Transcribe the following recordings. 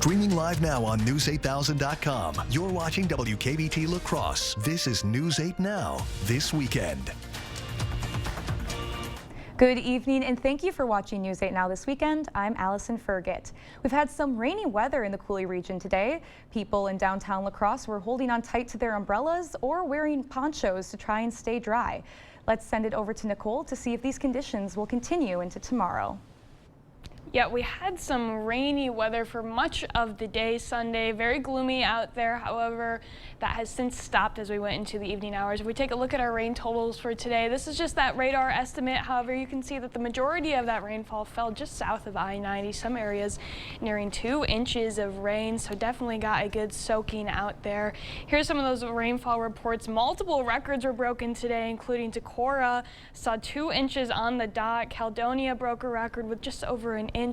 Streaming live now on News8000.com. You're watching WKBT La Crosse. This is News 8 Now, this weekend. Good evening and thank you for watching News 8 Now this weekend. I'm Allison Fergit. We've had some rainy weather in the Coulee region today. People in downtown La Crosse were holding on tight to their umbrellas or wearing ponchos to try and stay dry. Let's send it over to Nicole to see if these conditions will continue into tomorrow. Yeah, we had some rainy weather for much of the day Sunday. Very gloomy out there. However, that has since stopped as we went into the evening hours. If we take a look at our rain totals for today, this is just that radar estimate. However, you can see that the majority of that rainfall fell just south of I-90. Some areas nearing 2 inches of rain, so definitely got a good soaking out there. Here's some of those rainfall reports. Multiple records were broken today, including Decorah saw 2 inches on the dot. Caledonia broke a record with just over an inch.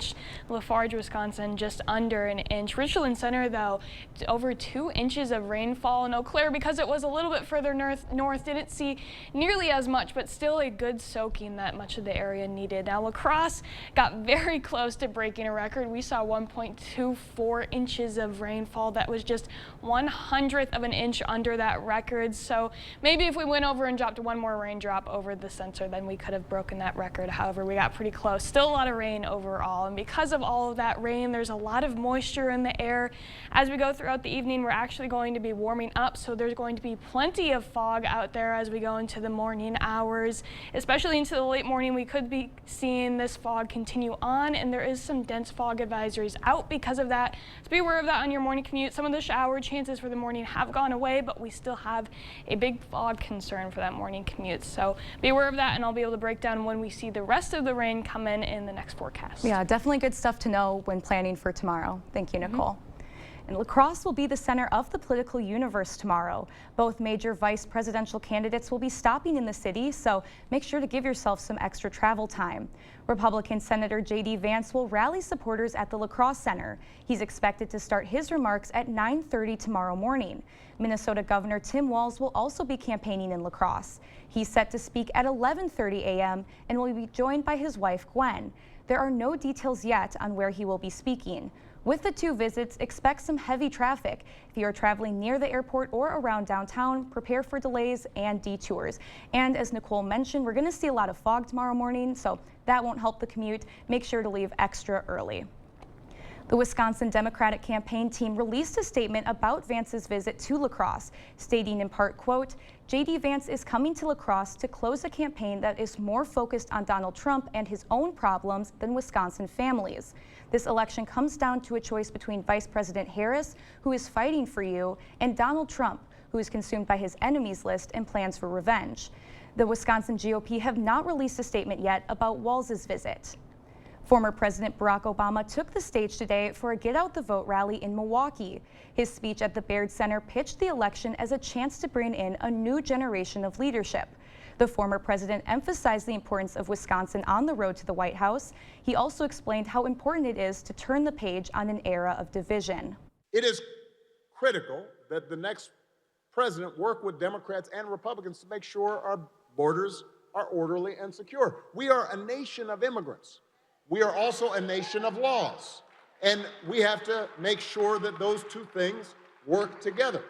Lafarge, Wisconsin, just under an inch. Richland Center, though, over 2 inches of rainfall. And Eau Claire, because it was a little bit further north, didn't see nearly as much, but still a good soaking that much of the area needed. Now, La Crosse got very close to breaking a record. We saw 1.24 inches of rainfall. That was just 1/100th of an inch under that record. So maybe if we went over and dropped one more raindrop over the sensor, then we could have broken that record. However, we got pretty close. Still a lot of rain overall. And because of all of that rain, there's a lot of moisture in the air. As we go throughout the evening, we're actually going to be warming up, so there's going to be plenty of fog out there as we go into the morning hours. Especially into the late morning, we could be seeing this fog continue on, and there is some dense fog advisories out because of that. So be aware of that on your morning commute. Some of the shower chances for the morning have gone away, but we still have a big fog concern for that morning commute. So be aware of that, and I'll be able to break down when we see the rest of the rain come in the next forecast. Yeah, definitely good stuff to know when planning for tomorrow. Thank you, Nicole. And La Crosse will be the center of the political universe tomorrow. Both major vice presidential candidates will be stopping in the city, so make sure to give yourself some extra travel time. Republican Senator J.D. Vance will rally supporters at the La Crosse Center. He's expected to start his remarks at 9:30 tomorrow morning. Minnesota Governor Tim Walz will also be campaigning in La Crosse. He's set to speak at 11:30 a.m. and will be joined by his wife, Gwen. There are no details yet on where he will be speaking. With the two visits, expect some heavy traffic. If you are traveling near the airport or around downtown, prepare for delays and detours. And as Nicole mentioned, we're going to see a lot of fog tomorrow morning, so that won't help the commute. Make sure to leave extra early. The Wisconsin Democratic campaign team released a statement about Vance's visit to La Crosse, stating in part, quote, J.D. Vance is coming to La Crosse to close a campaign that is more focused on Donald Trump and his own problems than Wisconsin families. This election comes down to a choice between Vice President Harris, who is fighting for you, and Donald Trump, who is consumed by his enemies list and plans for revenge. The Wisconsin GOP have not released a statement yet about Walz's visit. Former President Barack Obama took the stage today for a Get Out the Vote rally in Milwaukee. His speech at the Baird Center pitched the election as a chance to bring in a new generation of leadership. The former president emphasized the importance of Wisconsin on the road to the White House. He also explained how important it is to turn the page on an era of division. It is critical that the next president work with Democrats and Republicans to make sure our borders are orderly and secure. We are a nation of immigrants. We are also a nation of laws, and we have to make sure that those two things work together.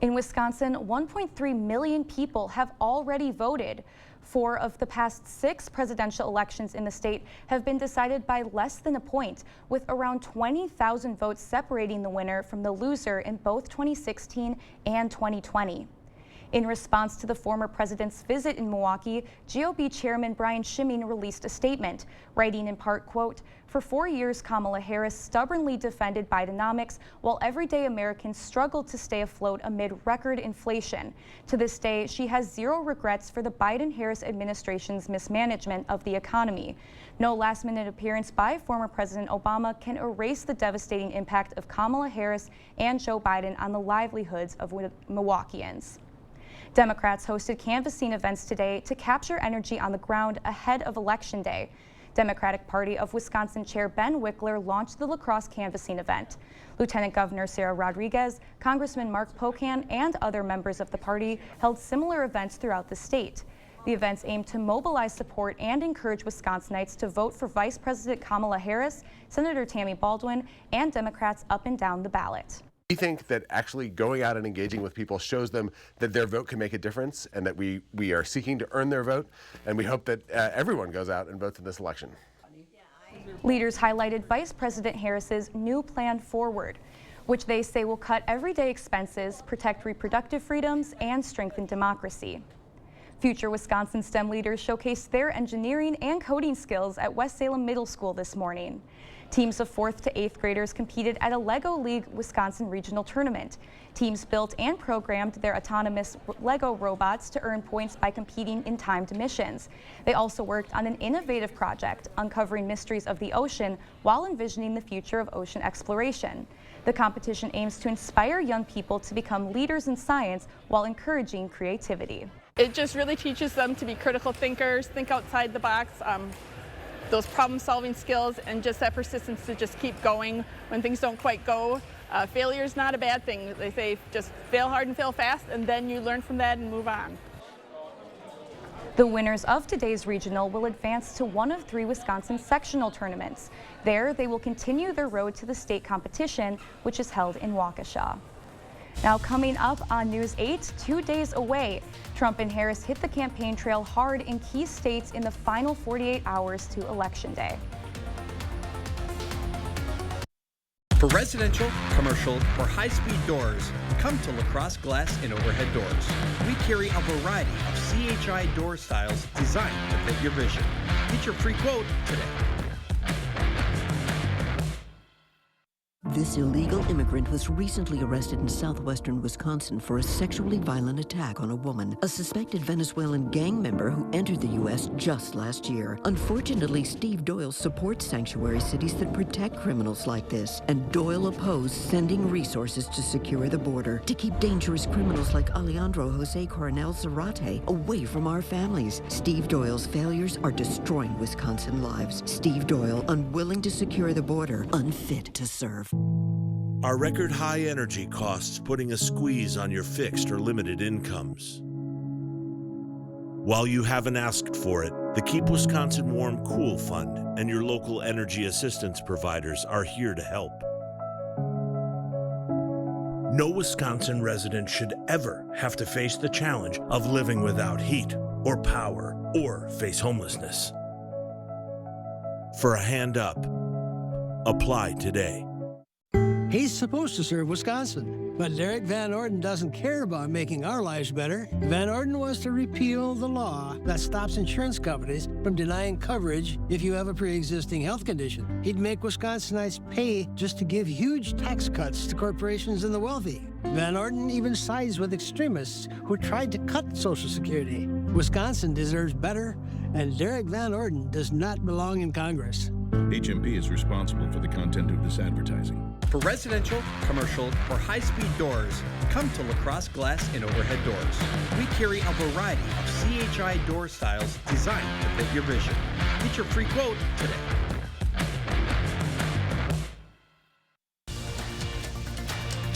In Wisconsin, 1.3 million people have already voted. 4 of the past 6 presidential elections in the state have been decided by less than a point, with around 20,000 votes separating the winner from the loser in both 2016 and 2020. In response to the former president's visit in Milwaukee, GOP Chairman Brian Schimming released a statement, writing in part, quote, for 4 years, Kamala Harris stubbornly defended Bidenomics while everyday Americans struggled to stay afloat amid record inflation. To this day, she has zero regrets for the Biden-Harris administration's mismanagement of the economy. No last-minute appearance by former President Obama can erase the devastating impact of Kamala Harris and Joe Biden on the livelihoods of Milwaukeeans. Democrats hosted canvassing events today to capture energy on the ground ahead of Election Day. Democratic Party of Wisconsin Chair Ben Wickler launched the La Crosse canvassing event. Lieutenant Governor Sarah Rodriguez, Congressman Mark Pocan, and other members of the party held similar events throughout the state. The events aim to mobilize support and encourage Wisconsinites to vote for Vice President Kamala Harris, Senator Tammy Baldwin, and Democrats up and down the ballot. We think that actually going out and engaging with people shows them that their vote can make a difference and that we are seeking to earn their vote, and we hope that everyone goes out and votes in this election. Leaders highlighted Vice President Harris's new plan forward, which they say will cut everyday expenses, protect reproductive freedoms, and strengthen democracy. Future Wisconsin STEM leaders showcased their engineering and coding skills at West Salem Middle School this morning. Teams of 4th to 8th graders competed at a LEGO League Wisconsin regional tournament. Teams built and programmed their autonomous LEGO robots to earn points by competing in timed missions. They also worked on an innovative project, uncovering mysteries of the ocean while envisioning the future of ocean exploration. The competition aims to inspire young people to become leaders in science while encouraging creativity. It just really teaches them to be critical thinkers, think outside the box, those problem-solving skills, and just that persistence to just keep going when things don't quite go. Failure is not a bad thing. They say just fail hard and fail fast, and then you learn from that and move on. The winners of today's regional will advance to one of 3 Wisconsin sectional tournaments. There, they will continue their road to the state competition, which is held in Waukesha. Now coming up on News 8, 2 days away, Trump and Harris hit the campaign trail hard in key states in the final 48 hours to Election Day. For residential, commercial, or high-speed doors, come to LaCrosse Glass and Overhead Doors. We carry a variety of CHI door styles designed to fit your vision. Get your free quote today. This illegal immigrant was recently arrested in southwestern Wisconsin for a sexually violent attack on a woman, a suspected Venezuelan gang member who entered the U.S. just last year. Unfortunately, Steve Doyle supports sanctuary cities that protect criminals like this, and Doyle opposed sending resources to secure the border to keep dangerous criminals like Alejandro Jose Coronel Zarate away from our families. Steve Doyle's failures are destroying Wisconsin lives. Steve Doyle, unwilling to secure the border, unfit to serve. Are record high energy costs putting a squeeze on your fixed or limited incomes? While you haven't asked for it, the Keep Wisconsin Warm Cool Fund and your local energy assistance providers are here to help. No Wisconsin resident should ever have to face the challenge of living without heat or power or face homelessness. For a hand up, apply today. He's supposed to serve Wisconsin, but Derek Van Orden doesn't care about making our lives better. Van Orden wants to repeal the law that stops insurance companies from denying coverage if you have a pre-existing health condition. He'd make Wisconsinites pay just to give huge tax cuts to corporations and the wealthy. Van Orden even sides with extremists who tried to cut Social Security. Wisconsin deserves better, and Derek Van Orden does not belong in Congress. HMP is responsible for the content of this advertising. For residential, commercial, or high-speed doors, come to LaCrosse Glass and Overhead Doors. We carry a variety of CHI door styles designed to fit your vision. Get your free quote today.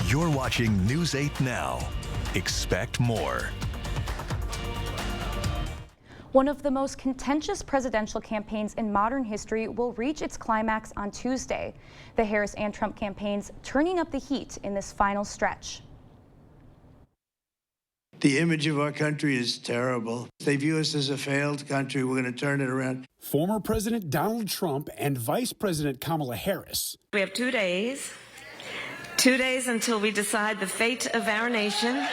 You're watching News 8 Now. Expect more. One of the most contentious presidential campaigns in modern history will reach its climax on Tuesday. The Harris and Trump campaigns turning up the heat in this final stretch. The image of our country is terrible. They view us as a failed country. We're going to turn it around. Former President Donald Trump and Vice President Kamala Harris. We have 2 days. 2 days until we decide the fate of our nation.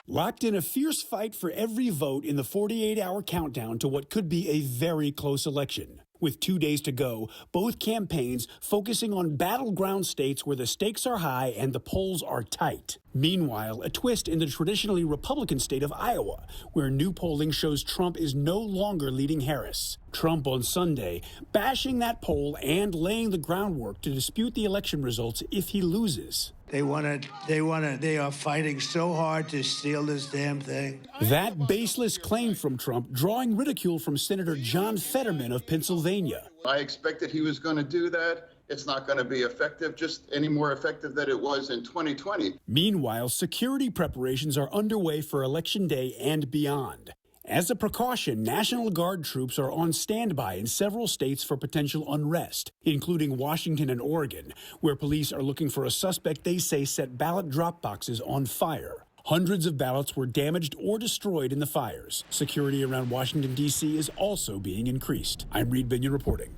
Locked in a fierce fight for every vote in the 48-hour countdown to what could be a very close election. With 2 days to go, both campaigns focusing on battleground states where the stakes are high and the polls are tight. Meanwhile, a twist in the traditionally Republican state of Iowa, where new polling shows Trump is no longer leading Harris. Trump on Sunday bashing that poll and laying the groundwork to dispute the election results if he loses. They are fighting so hard to steal this damn thing. That baseless claim from Trump drawing ridicule from Senator John Fetterman of Pennsylvania. I expected he was going to do that. It's not going to be effective, just any more effective than it was in 2020. Meanwhile, security preparations are underway for Election Day and beyond. As a precaution, National Guard troops are on standby in several states for potential unrest, including Washington and Oregon, where police are looking for a suspect they say set ballot drop boxes on fire. Hundreds of ballots were damaged or destroyed in the fires. Security around Washington, D.C. is also being increased. I'm Reed Binion reporting.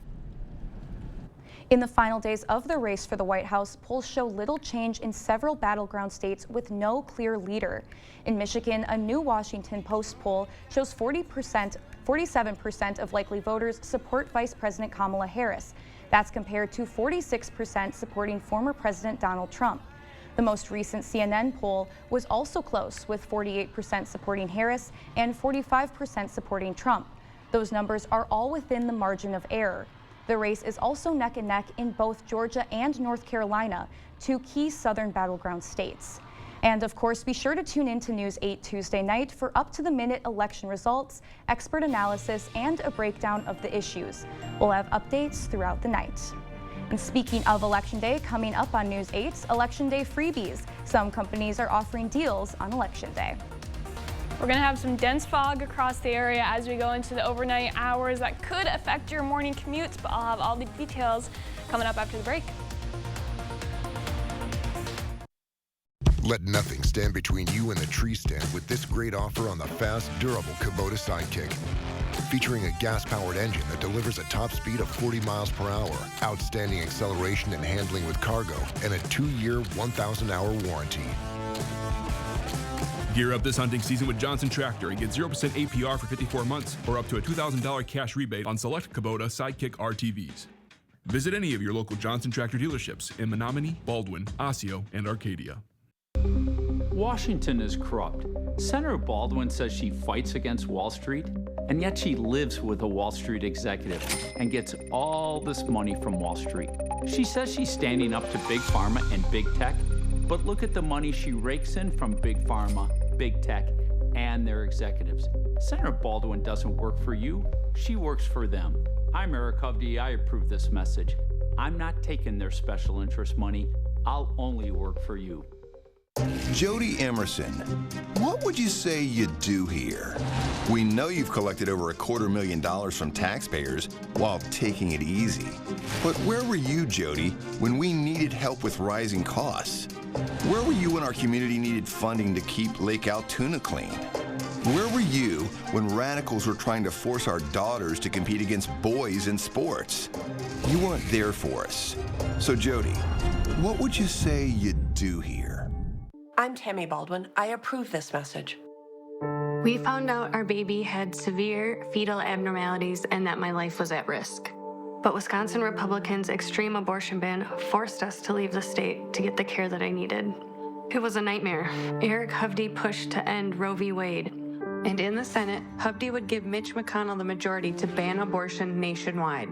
In the final days of the race for the White House, polls show little change in several battleground states with no clear leader. In Michigan, a new Washington Post poll shows 47% of likely voters support Vice President Kamala Harris. That's compared to 46% supporting former President Donald Trump. The most recent CNN poll was also close, with 48% supporting Harris and 45% supporting Trump. Those numbers are all within the margin of error. The race is also neck and neck in both Georgia and North Carolina, two key southern battleground states. And of course, be sure to tune in to News 8 Tuesday night for up-to-the-minute election results, expert analysis, and a breakdown of the issues. We'll have updates throughout the night. And speaking of Election Day, coming up on News 8's Election Day freebies. Some companies are offering deals on Election Day. We're going to have some dense fog across the area as we go into the overnight hours that could affect your morning commutes, but I'll have all the details coming up after the break. Let nothing stand between you and the tree stand with this great offer on the fast, durable Kubota Sidekick. Featuring a gas-powered engine that delivers a top speed of 40 miles per hour, outstanding acceleration and handling with cargo, and a 2-year, 1,000-hour warranty. Gear up this hunting season with Johnson Tractor and get 0% APR for 54 months or up to a $2,000 cash rebate on select Kubota Sidekick RTVs. Visit any of your local Johnson Tractor dealerships in Menominee, Baldwin, Osseo, and Arcadia. Washington is corrupt. Senator Baldwin says she fights against Wall Street, and yet she lives with a Wall Street executive and gets all this money from Wall Street. She says she's standing up to Big Pharma and Big Tech, but look at the money she rakes in from Big Pharma, Big Tech, and their executives. Senator Baldwin doesn't work for you, she works for them. I'm Eric Hovde, I approve this message. I'm not taking their special interest money, I'll only work for you. Jody Emerson, what would you say you do here? We know you've collected over $250,000 from taxpayers while taking it easy. But where were you, Jody, when we needed help with rising costs? Where were you when our community needed funding to keep Lake Altoona clean? Where were you when radicals were trying to force our daughters to compete against boys in sports? You weren't there for us. So Jody, what would you say you do here? I'm Tammy Baldwin. I approve this message. We found out our baby had severe fetal abnormalities and that my life was at risk. But Wisconsin Republicans' extreme abortion ban forced us to leave the state to get the care that I needed. It was a nightmare. Eric Hovde pushed to end Roe v. Wade. And in the Senate, Hovde would give Mitch McConnell the majority to ban abortion nationwide.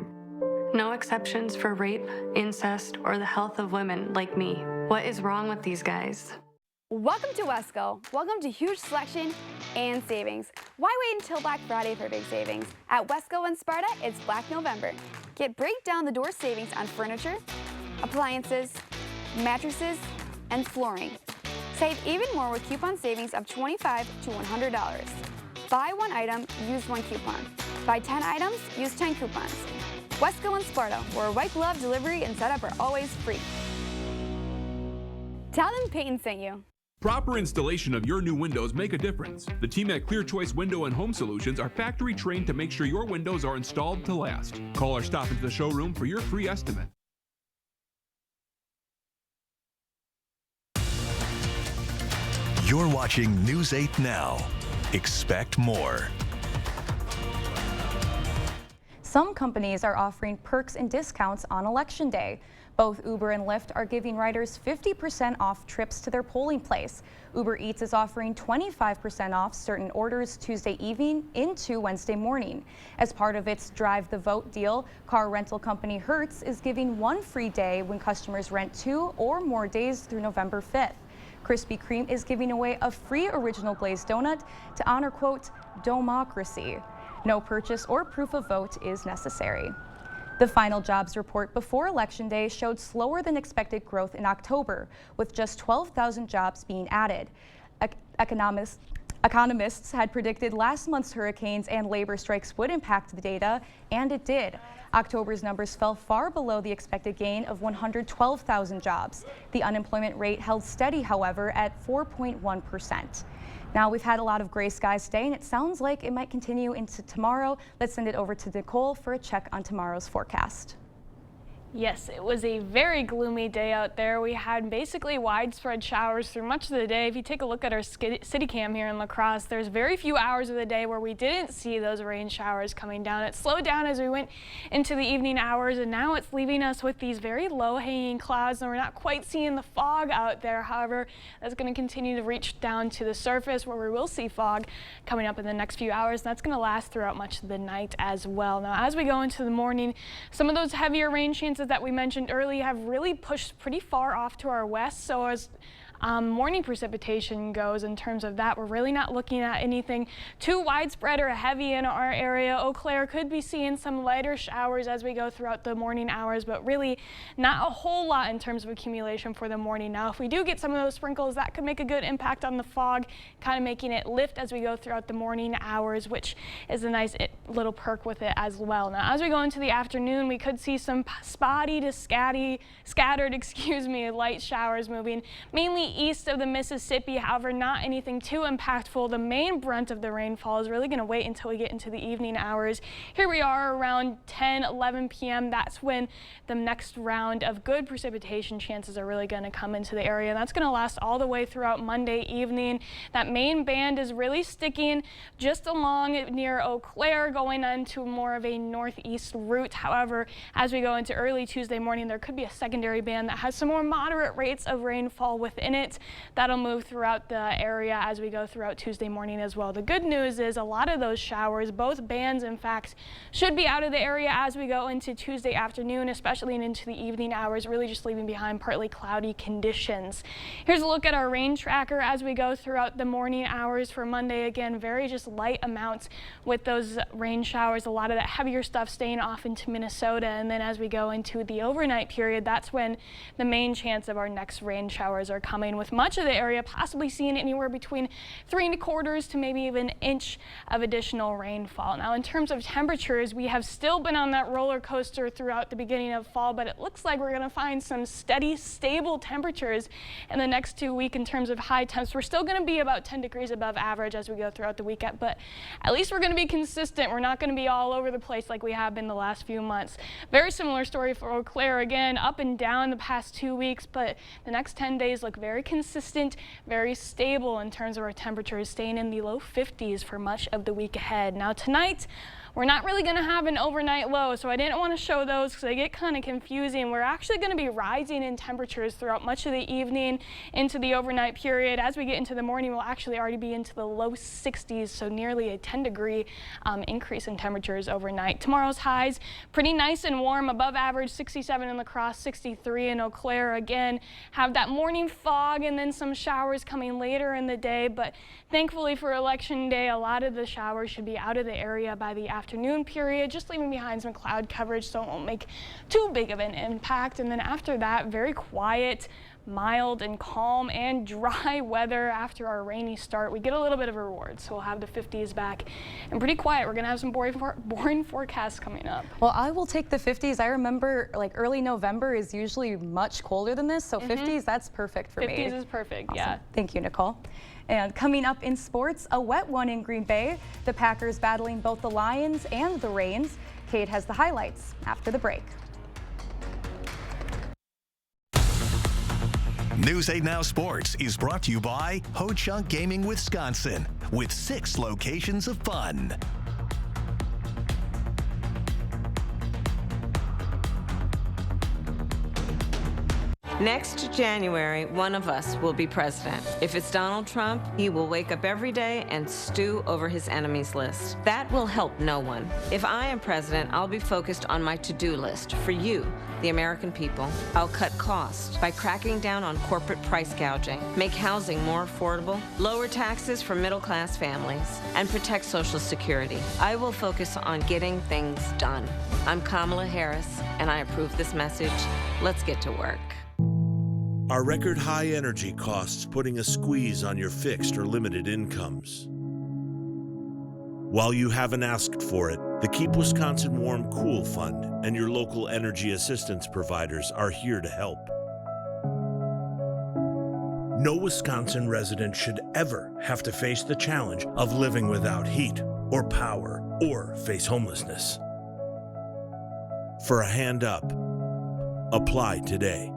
No exceptions for rape, incest, or the health of women like me. What is wrong with these guys? Welcome to Wesco. Welcome to huge selection and savings. Why wait until Black Friday for big savings? At Wesco and Sparta, it's Black November. Get break down the door savings on furniture, appliances, mattresses, and flooring. Save even more with coupon savings of $25 to $100. Buy one item, use one coupon. Buy 10 items, use 10 coupons. Wesco and Sparta, where white glove delivery and setup are always free. Tell them Peyton sent you. Proper installation of your new windows make a difference. The team at Clear Choice Window and Home Solutions are factory trained to make sure your windows are installed to last. Call or stop into the showroom for your free estimate. You're watching News 8 Now. Expect more. Some companies are offering perks and discounts on Election Day. Both Uber and Lyft are giving riders 50% off trips to their polling place. Uber Eats is offering 25% off certain orders Tuesday evening into Wednesday morning. As part of its Drive the Vote deal, car rental company Hertz is giving one free day when customers rent 2 or more days through November 5th. Krispy Kreme is giving away a free original glazed donut to honor, quote, democracy. No purchase or proof of vote is necessary. The final jobs report before Election Day showed slower than expected growth in October, with just 12,000 jobs being added. Economists had predicted last month's hurricanes and labor strikes would impact the data, and it did. October's numbers fell far below the expected gain of 112,000 jobs. The unemployment rate held steady, however, at 4.1%. Now, we've had a lot of gray skies today, and it sounds like it might continue into tomorrow. Let's send it over to Nicole for a check on tomorrow's forecast. Yes, it was a very gloomy day out there. We had basically widespread showers through much of the day. If you take a look at our city cam here in La Crosse, there's very few hours of the day where we didn't see those rain showers coming down. It slowed down as we went into the evening hours, and now it's leaving us with these very low-hanging clouds, and we're not quite seeing the fog out there. However, that's going to continue to reach down to the surface where we will see fog coming up in the next few hours, and that's going to last throughout much of the night as well. Now, as we go into the morning, some of those heavier rain chances that we mentioned earlier have really pushed pretty far off to our west. So as morning precipitation goes in terms of that, we're really not looking at anything too widespread or heavy in our area. Eau Claire could be seeing some lighter showers as we go throughout the morning hours, but really not a whole lot in terms of accumulation for the morning. Now, if we do get some of those sprinkles, that could make a good impact on the fog, kind of making it lift as we go throughout the morning hours, which is a nice little perk with it as well. Now, as we go into the afternoon, we could see some spotty to scattered light showers moving mainly east of the Mississippi. However, not anything too impactful. The main brunt of the rainfall is really going to wait until we get into the evening hours. Here we are around 10, 11 p.m. That's when the next round of good precipitation chances are really going to come into the area. And that's going to last all the way throughout Monday evening. That main band is really sticking just along near Eau Claire, going into more of a northeast route. However, as we go into early Tuesday morning, there could be a secondary band that has some more moderate rates of rainfall within it. That'll move throughout the area as we go throughout Tuesday morning as well. The good news is a lot of those showers, both bands in fact, should be out of the area as we go into Tuesday afternoon, especially into the evening hours, really just leaving behind partly cloudy conditions. Here's a look at our rain tracker as we go throughout the morning hours for Monday. Again, very just light amounts with those rain showers, a lot of that heavier stuff staying off into Minnesota. And then as we go into the overnight period, that's when the main chance of our next rain showers are coming, with much of the area possibly seeing anywhere between 3¼ to maybe even an inch of additional rainfall. Now, in terms of temperatures, we have still been on that roller coaster throughout the beginning of fall, but it looks like we're going to find some steady, stable temperatures in the next 2 weeks in terms of high temps. We're still going to be about 10 degrees above average as we go throughout the weekend, but at least we're going to be consistent. We're not going to be all over the place like we have been the last few months. Very similar story for Eau Claire. Again, up and down the past 2 weeks, but the next 10 days look very consistent, very stable in terms of our temperatures, staying in the low 50s for much of the week ahead. Now tonight, we're not really going to have an overnight low, so I didn't want to show those because they get kind of confusing. We're actually going to be rising in temperatures throughout much of the evening into the overnight period. As we get into the morning, we'll actually already be into the low 60s, so nearly a 10-degree increase in temperatures overnight. Tomorrow's highs, pretty nice and warm, above average, 67 in La Crosse, 63 in Eau Claire. Again, have that morning fog and then some showers coming later in the day, but thankfully for Election Day, a lot of the showers should be out of the area by the afternoon period, just leaving behind some cloud coverage so it won't make too big of an impact. And then after that, very quiet, mild and calm and dry weather after our rainy start. We get a little bit of a reward, so we'll have the 50s back and pretty quiet. We're going to have some boring forecasts coming up. Well, I will take the 50s. I remember like early November is usually much colder than this, so 50s, that's perfect for me. 50s is perfect, awesome. Yeah. Thank you, Nicole. And coming up in sports, a wet one in Green Bay. The Packers battling both the Lions and the Rains. Kate has the highlights after the break. News 8 Now Sports is brought to you by Ho Chunk Gaming Wisconsin, with 6 locations of fun. Next January, one of us will be president. If it's Donald Trump, he will wake up every day and stew over his enemies list. That will help no one. If I am president, I'll be focused on my to-do list for you, the American people. I'll cut costs by cracking down on corporate price gouging, make housing more affordable, lower taxes for middle-class families, and protect Social Security. I will focus on getting things done. I'm Kamala Harris, and I approve this message. Let's get to work. Are record high energy costs putting a squeeze on your fixed or limited incomes? While you haven't asked for it, the Keep Wisconsin Warm Cool Fund and your local energy assistance providers are here to help. No Wisconsin resident should ever have to face the challenge of living without heat or power or face homelessness. For a hand up, apply today.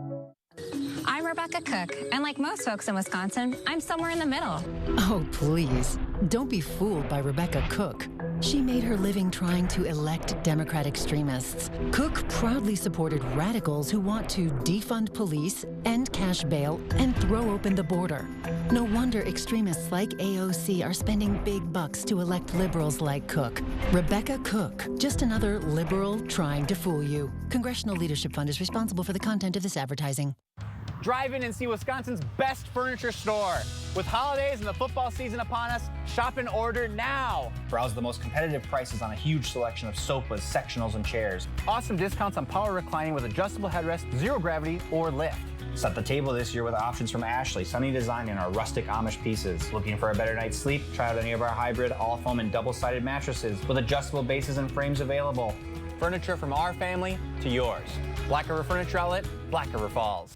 I'm Rebecca Cook, and like most folks in Wisconsin, I'm somewhere in the middle. Oh, please. Don't be fooled by Rebecca Cook. She made her living trying to elect Democrat extremists. Cook proudly supported radicals who want to defund police, end cash bail, and throw open the border. No wonder extremists like AOC are spending big bucks to elect liberals like Cook. Rebecca Cook, just another liberal trying to fool you. Congressional Leadership Fund is responsible for the content of this advertising. Drive in and see Wisconsin's best furniture store. With holidays and the football season upon us, shop and order now. Browse the most competitive prices on a huge selection of sofas, sectionals, and chairs. Awesome discounts on power reclining with adjustable headrest, zero gravity, or lift. Set the table this year with options from Ashley, Sunny Design, and our rustic Amish pieces. Looking for a better night's sleep? Try out any of our hybrid, all-foam, and double-sided mattresses with adjustable bases and frames available. Furniture from our family to yours. Black River Furniture Outlet, Black River Falls.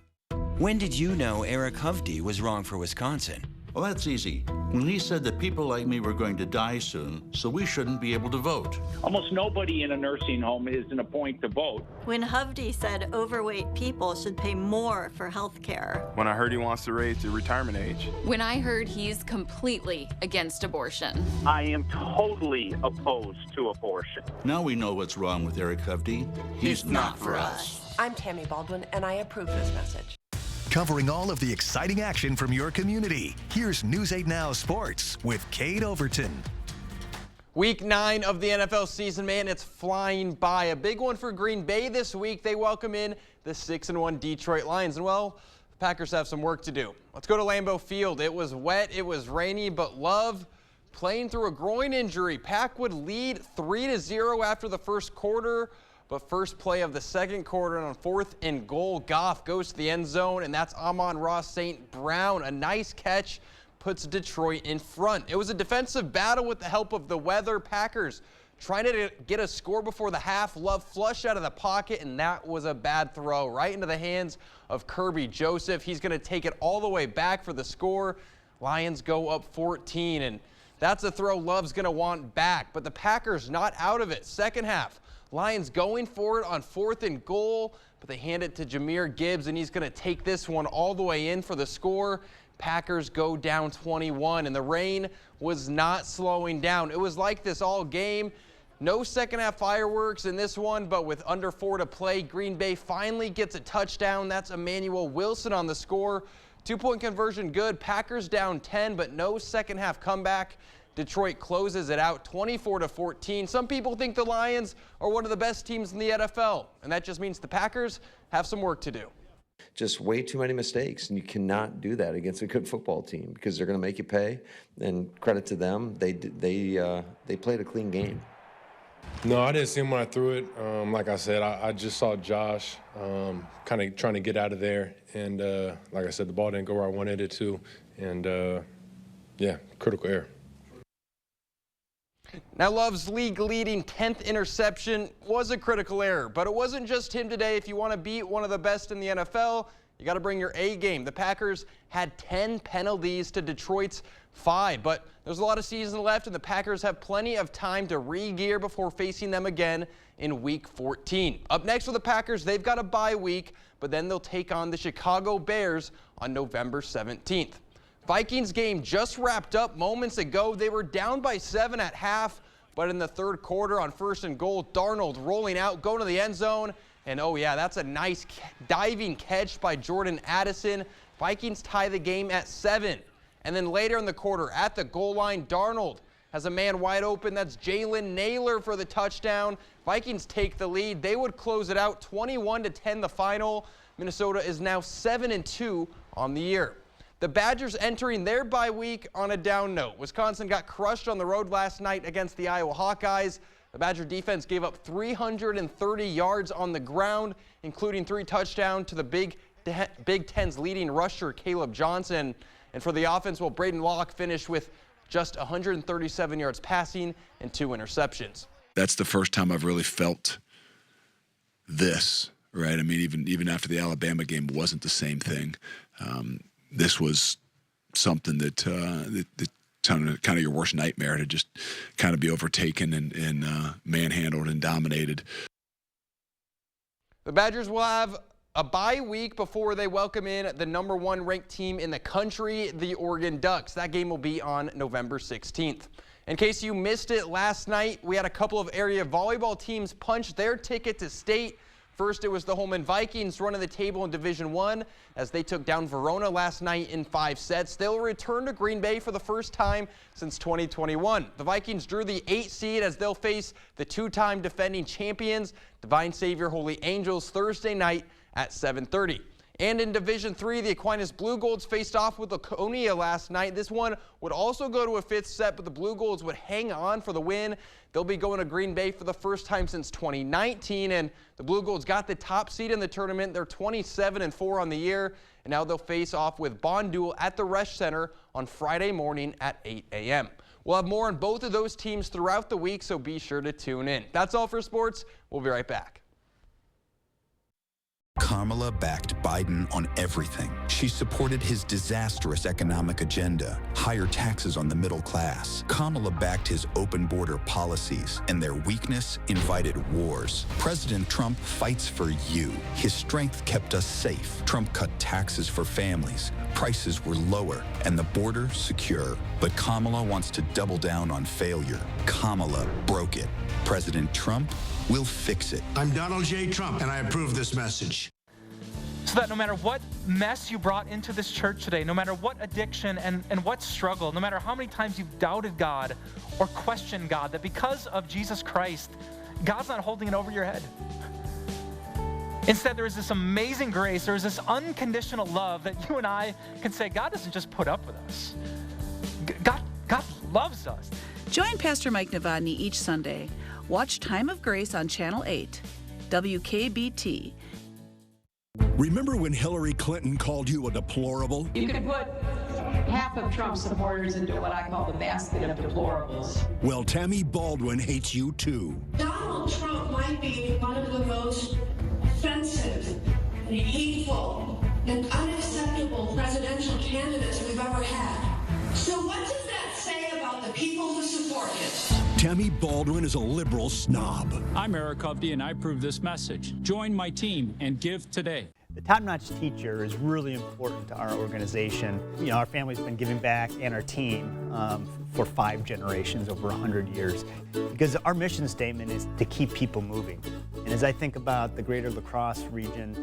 When did you know Eric Hovde was wrong for Wisconsin? Well, that's easy. When he said that people like me were going to die soon, so we shouldn't be able to vote. Almost nobody in a nursing home is in a point to vote. When Hovde said overweight people should pay more for health care. When I heard he wants to raise the retirement age. When I heard he's completely against abortion. I am totally opposed to abortion. Now we know what's wrong with Eric Hovde. He's not for us. I'm Tammy Baldwin, and I approve this message. Covering all of the exciting action from your community, here's News 8 Now Sports with Kate Overton. Week 9 of the NFL season, man, it's flying by. A big one for Green Bay this week. They welcome in the 6-1 Detroit Lions. And, well, the Packers have some work to do. Let's go to Lambeau Field. It was wet, it was rainy, but Love playing through a groin injury. Pack would lead 3-0 after the first quarter. But first play of the second quarter, and on 4th and goal, Goff goes to the end zone, and that's Amon-Ra St. Brown. A nice catch puts Detroit in front. It was a defensive battle with the help of the weather. Packers trying to get a score before the half. Love flushed out of the pocket, and that was a bad throw right into the hands of Kirby Joseph. He's going to take it all the way back for the score. Lions go up 14, and that's a throw Love's going to want back. But the Packers not out of it. Second half. Lions going for it on 4th and goal, but they hand it to Jahmyr Gibbs, and he's going to take this one all the way in for the score. Packers go down 21, and the rain was not slowing down. It was like this all game. No second half fireworks in this one, but with under 4 to play, Green Bay finally gets a touchdown. That's Emmanuel Wilson on the score. 2-point conversion good. Packers down 10, but no second half comeback. Detroit closes it out 24-14. Some people think the Lions are one of the best teams in the NFL, and that just means the Packers have some work to do. Just way too many mistakes, and you cannot do that against a good football team because they're going to make you pay. And credit to them, they played a clean game. No, I didn't see him when I threw it. Like I said, I just saw Josh kind of trying to get out of there, and like I said, the ball didn't go where I wanted it to, and yeah, critical error. Now, Love's league-leading 10th interception was a critical error, but it wasn't just him today. If you want to beat one of the best in the NFL, you got to bring your A game. The Packers had 10 penalties to Detroit's 5, but there's a lot of season left, and the Packers have plenty of time to re-gear before facing them again in Week 14. Up next for the Packers, they've got a bye week, but then they'll take on the Chicago Bears on November 17th. Vikings game just wrapped up moments ago. They were down by 7 at half, but in the third quarter on 1st and goal, Darnold rolling out, going to the end zone, and oh yeah, that's a nice diving catch by Jordan Addison. Vikings tie the game at 7. And then later in the quarter, at the goal line, Darnold has a man wide open. That's Jalen Naylor for the touchdown. Vikings take the lead. They would close it out 21-10 the final. Minnesota is now 7-2 on the year. The Badgers entering their bye week on a down note. Wisconsin got crushed on the road last night against the Iowa Hawkeyes. The Badger defense gave up 330 yards on the ground, including 3 touchdowns to the Big Ten's leading rusher, Caleb Johnson. And for the offense, well, Braden Locke finished with just 137 yards passing and 2 interceptions. That's the first time I've really felt this, right? I mean, even after the Alabama game wasn't the same thing. This was something that kind of your worst nightmare, to just kind of be overtaken and manhandled and dominated. The Badgers will have a bye week before they welcome in the #1 ranked team in the country, the Oregon Ducks. That game will be on November 16th. In case you missed it last night, we had a couple of area volleyball teams punch their ticket to state. First, it was the Holman Vikings running the table in Division I as they took down Verona last night in 5 sets. They'll return to Green Bay for the first time since 2021. The Vikings drew the 8 seed as they'll face the 2-time defending champions, Divine Savior Holy Angels, Thursday night at 7:30. And in Division III, the Aquinas Blue Golds faced off with Laconia last night. This one would also go to a 5th set, but the Blue Golds would hang on for the win. They'll be going to Green Bay for the first time since 2019, and the Blue Golds got the top seed in the tournament. They're 27-4 on the year, and now they'll face off with Bondul at the Resch Center on Friday morning at 8 a.m. We'll have more on both of those teams throughout the week, so be sure to tune in. That's all for sports. We'll be right back. Kamala backed Biden on everything. She supported his disastrous economic agenda, higher taxes on the middle class. Kamala backed his open border policies, and their weakness invited wars. President Trump fights for you. His strength kept us safe. Trump cut taxes for families. Prices were lower, and the border secure. But Kamala wants to double down on failure. Kamala broke it. President Trump will fix it. I'm Donald J. Trump, and I approve this message. So that no matter what mess you brought into this church today, no matter what addiction and what struggle, no matter how many times you've doubted God or questioned God, that because of Jesus Christ, God's not holding it over your head. Instead, there is this amazing grace, there is this unconditional love that you and I can say, God doesn't just put up with us. God loves us. Join Pastor Mike Novotny each Sunday. Watch Time of Grace on Channel 8, WKBT. Remember when Hillary Clinton called you a deplorable? You can put half of Trump's supporters into what I call the basket of deplorables. Well, Tammy Baldwin hates you too. Donald Trump might be one of the most offensive and hateful and unacceptable presidential candidates we've ever had. So what does that say about the people who support him? Tammy Baldwin is a liberal snob. I'm Eric Hovde, and I approve this message. Join my team and give today. The top-notch teacher is really important to our organization. You know, our family's been giving back, and our team for 5 generations, over 100 years, because our mission statement is to keep people moving. And as I think about the greater La Crosse region,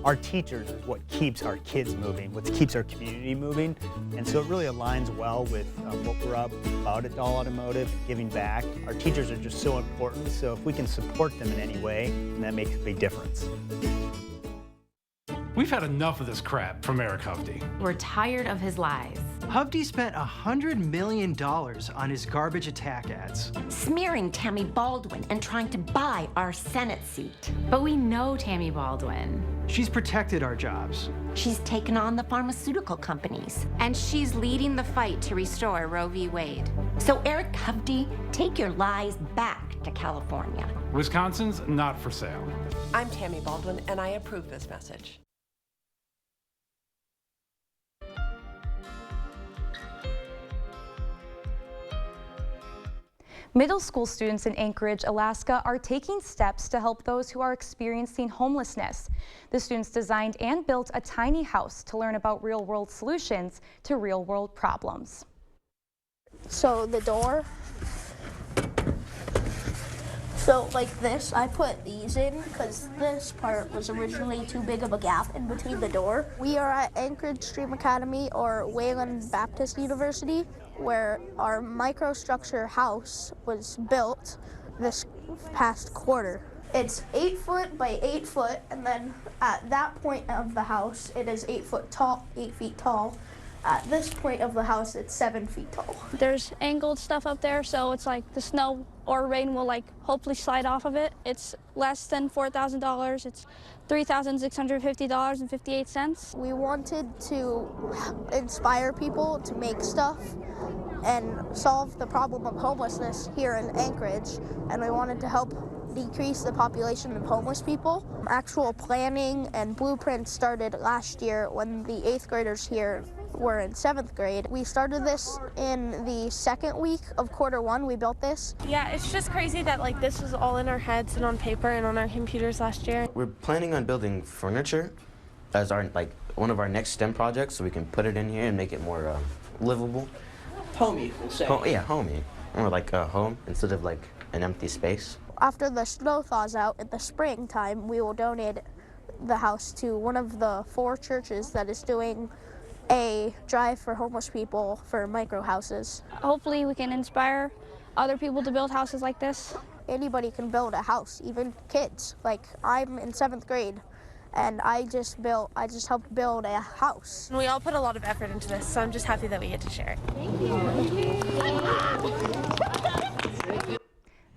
our teachers is what keeps our kids moving, what keeps our community moving. And so it really aligns well with what we're about at Dahl Automotive, giving back. Our teachers are just so important, so if we can support them in any way, that makes a big difference. We've had enough of this crap from Eric Hovde. We're tired of his lies. Hovde spent $100 million on his garbage attack ads. Smearing Tammy Baldwin and trying to buy our Senate seat. But we know Tammy Baldwin. She's protected our jobs. She's taken on the pharmaceutical companies. And she's leading the fight to restore Roe v. Wade. So Eric Hovde, take your lies back to California. Wisconsin's not for sale. I'm Tammy Baldwin, and I approve this message. Middle school students in Anchorage, Alaska are taking steps to help those who are experiencing homelessness. The students designed and built a tiny house to learn about real-world solutions to real-world problems. So the door, so like this, I put these in because this part was originally too big of a gap in between the door. We are at Anchorage Stream Academy or Wayland Baptist University, where our microstructure house was built this past quarter. It's 8 foot by 8 foot, and then at that point of the house, it is 8 feet tall. At this point of the house, it's 7 feet tall. There's angled stuff up there, so it's like the snow or rain will like hopefully slide off of it. It's less than $4,000. It's $3,650.58. We wanted to inspire people to make stuff and solve the problem of homelessness here in Anchorage, and we wanted to help decrease the population of homeless people. Actual planning and blueprints started last year when the 8th graders here were in 7th grade. We started this in the 2nd week of Q1. We built this. Yeah, it's just crazy that like this was all in our heads and on paper and on our computers last year. We're planning on building furniture as our one of our next STEM projects, so we can put it in here and make it more livable. Homey, we'll say. Yeah, homey. More like a home instead of like an empty space. After the snow thaws out in the springtime, we will donate the house to one of the 4 churches that is doing a drive for homeless people for micro houses. Hopefully we can inspire other people to build houses like this. Anybody can build a house, even kids. Like, I'm in 7th grade and I just helped build a house. We all put a lot of effort into this, so I'm just happy that we get to share it. Thank you.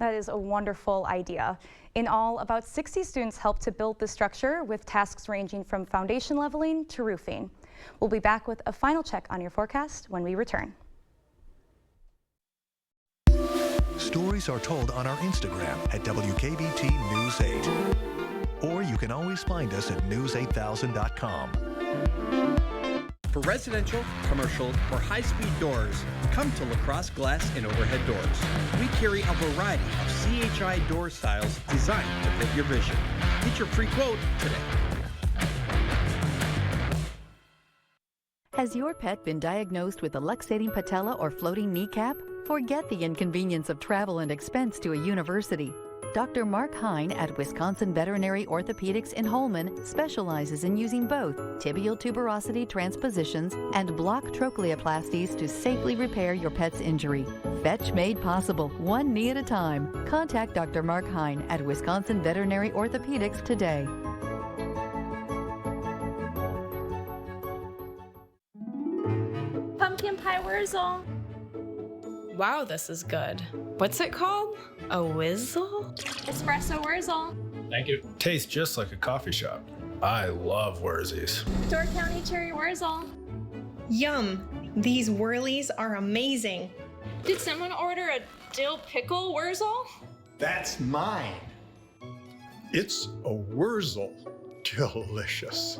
That is a wonderful idea. In all, about 60 students helped to build the structure with tasks ranging from foundation leveling to roofing. We'll be back with a final check on your forecast when we return. Stories are told on our Instagram at WKBT News 8. Or you can always find us at news8000.com. For residential, commercial, or high-speed doors, come to LaCrosse Glass and Overhead Doors. We carry a variety of CHI door styles designed to fit your vision. Get your free quote today. Has your pet been diagnosed with a luxating patella or floating kneecap? Forget the inconvenience of travel and expense to a university. Dr. Mark Hine at Wisconsin Veterinary Orthopedics in Holmen specializes in using both tibial tuberosity transpositions and block trochleoplasties to safely repair your pet's injury. Fetch made possible, one knee at a time. Contact Dr. Mark Hine at Wisconsin Veterinary Orthopedics today. Pumpkin pie Wurzel. Wow, this is good. What's it called? A Whizzle? Espresso Wurzel. Thank you. Tastes just like a coffee shop. I love Wurzies. Door County Cherry Wurzel. Yum! These whirlies are amazing. Did someone order a dill pickle Wurzel? That's mine. It's a Wurzel. Delicious.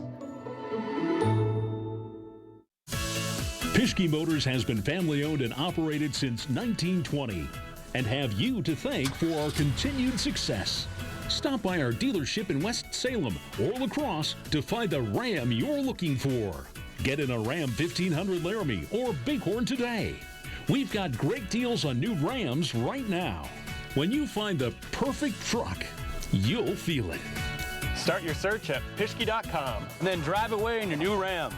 Pischke Motors has been family-owned and operated since 1920 and have you to thank for our continued success. Stop by our dealership in West Salem or La Crosse to find the Ram you're looking for. Get in a Ram 1500 Laramie or Bighorn today. We've got great deals on new Rams right now. When you find the perfect truck, you'll feel it. Start your search at Pischke.com and then drive away in your new Ram.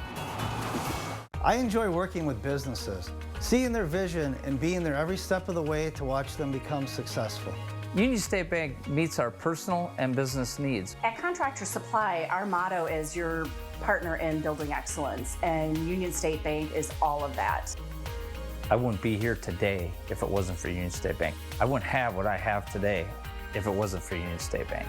I enjoy working with businesses, seeing their vision and being there every step of the way to watch them become successful. Union State Bank meets our personal and business needs. At Contractor Supply, our motto is your partner in building excellence, and Union State Bank is all of that. I wouldn't be here today if it wasn't for Union State Bank. I wouldn't have what I have today if it wasn't for Union State Bank.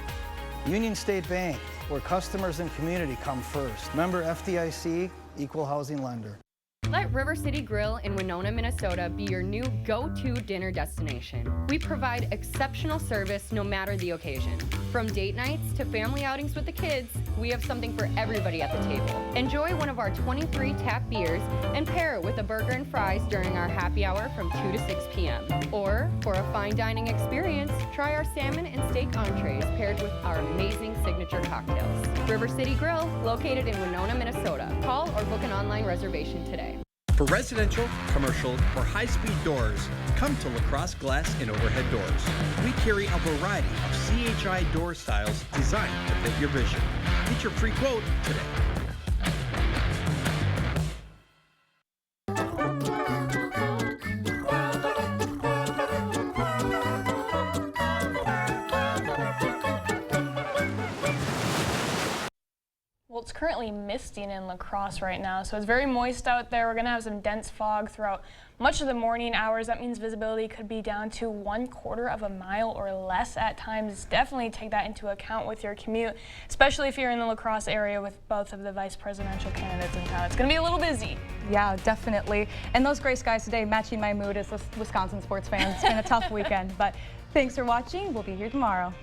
Union State Bank, where customers and community come first. Member FDIC, equal housing lender. Let River City Grill in Winona, Minnesota be your new go-to dinner destination. We provide exceptional service no matter the occasion. From date nights to family outings with the kids, we have something for everybody at the table. Enjoy one of our 23 tap beers and pair it with a burger and fries during our happy hour from 2 to 6 p.m. Or, for a fine dining experience, try our salmon and steak entrees paired with our amazing signature cocktails. River City Grill, located in Winona, Minnesota. Call or book an online reservation today. For residential, commercial, or high-speed doors, come to LaCrosse Glass and Overhead Doors. We carry a variety of CHI door styles designed to fit your vision. Get your free quote today. Well, it's currently misting in La Crosse right now, so it's very moist out there. We're going to have some dense fog throughout much of the morning hours. That means visibility could be down to 1/4 of a mile or less at times. Definitely take that into account with your commute, especially if you're in the La Crosse area with both of the vice presidential candidates in town. It's going to be a little busy. Yeah, definitely. And those gray skies today matching my mood as a Wisconsin sports fan. It's been a tough weekend, but thanks for watching. We'll be here tomorrow.